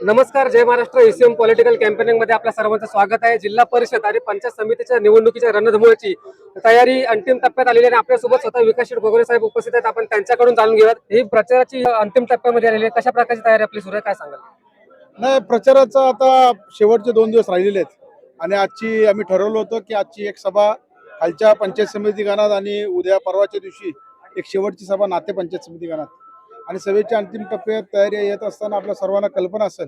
नमस्कार, जय Maharashtra. ACM political campaigning मध्ये आपल्या सर्वांचं स्वागत आहे. जिल्हा परिषद आणि पंचायत समितीच्या निवडणुकीच्या रणधुमाळीची तयारी अंतिम टप्प्यात आलेली आहे. आपल्यासोबत स्वतः विकासशील गोगोले साहेब उपस्थित आहेत. आपण त्यांच्याकडून जाणून घेऊयात. ही प्रचाराची अंतिम टप्प्यामध्ये आलेली आहे. कशा प्रकारची तयारी आपली सुरू आहे, काय सांगाल? नाही, प्रचाराचा आता शेवटचे 2 दिवस राहिलेले आहेत आणि आजची आम्ही ठरवलं होतं की आजची एक सभा खालच्या पंचायत समिती गणात आणि उद्या परवाच्या दिवशी एक शेवटची सभा नाते पंचायत समिती गणात. आणि सभेच्या अंतिम टप्प्यात तयारी येत असताना आपल्या सर्वांना कल्पना असेल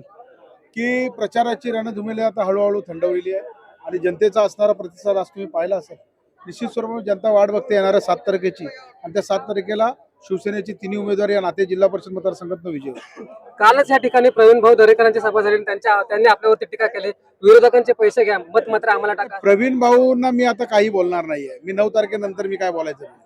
की प्रचाराची रणधुमेली आता हळूहळू थंडवलेली आहे आणि जनतेचा असणारा प्रतिसाद आज तुम्ही पाहिला असेल. निश्चित स्वरूपाने जनता वाट बघते येणाऱ्या 7 तारखेची आणि त्या 7 तारखेला शिवसेनेची तिन्ही उमेदवार या नाते जिल्हा परिषद मतदारसंघातून विजय होईल. कालच या ठिकाणी प्रवीण भाऊ दरेकरांची सभा झाली. त्यांनी आपल्यावरती टीका केली, विरोधकांचे पैसे घ्या, मत मात्र आम्हाला टाका. प्रवीण भाऊंना मी आता काही बोलणार नाहीये. मी 9 तारखेनंतर मी काय बोलायचं नाही.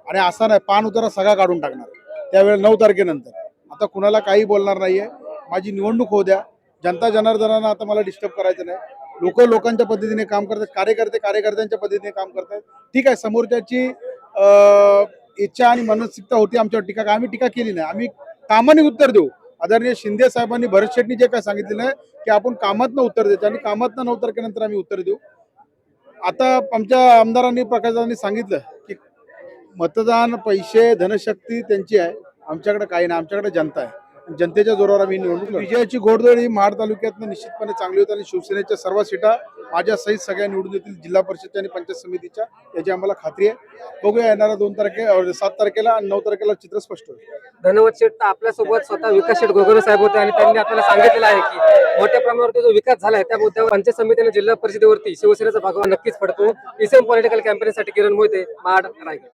आणि असा नाही पान उतारा सगळा काढून टाकणार त्यावेळेला 9 तारखेनंतर. आता कुणाला काही बोलणार नाहीये. माझी निवडणूक होऊ द्या. जनता जनार्दनांना आता मला डिस्टर्ब करायचं नाही. लोक लोकांच्या पद्धतीने काम करतात, कार्यकर्ते कार्यकर्त्यांच्या पद्धतीने काम करतात. ठीक आहे, समोरच्याची इच्छा आणि मानसिकता होती आमच्यावर टीका, आम्ही टीका केली नाही. आम्ही कामाने उत्तर देऊ. आदरणीय शिंदे साहेबांनी भरत शेट्टी जे काय सांगितलेलं आहे की आपण कामातनं उत्तर देतो आणि कामातनं 9 तारखेनंतर आम्ही उत्तर देऊ. आता आमच्या आमदारांनी प्रकाशांनी सांगितलं की मतदान पैसे धनशक्ती त्यांची आहे, आमच्याकडे काही नाही, आमच्याकडे जनता आहे. जनतेच्या जोरावर आम्ही निवडणूक लढवू. विजयाची घोडदौड ही महाड तालुक्यातनं निश्चितपणे चांगली होती आणि शिवसेनेच्या सर्व सीटा माझ्या सहित सगळ्या निवडून येतील जिल्हा परिषदच्या आणि पंचायत समितीच्या, याची आम्हाला खात्री आहे. बघूया येणाऱ्या 7 तारखेला आणि 9 तारखेला चित्र स्पष्ट होईल. धन्यवाद शेठ. आपल्यासोबत स्वतः विकासशील गोगोले साहेब होते आणि त्यांनी आपल्याला सांगितलेलं आहे की मोठ्या प्रमाणावरती जो विकास झाला आहे त्या मुद्द्यावर पंचायत समितीने जिल्हा परिषदेवरती शिवसेनेचा भगवा नक्कीच पडतो. एसीएम पॉलिटिकल कॅम्पेनिंगसाठी किरण मोहिते, महाड, रायगड.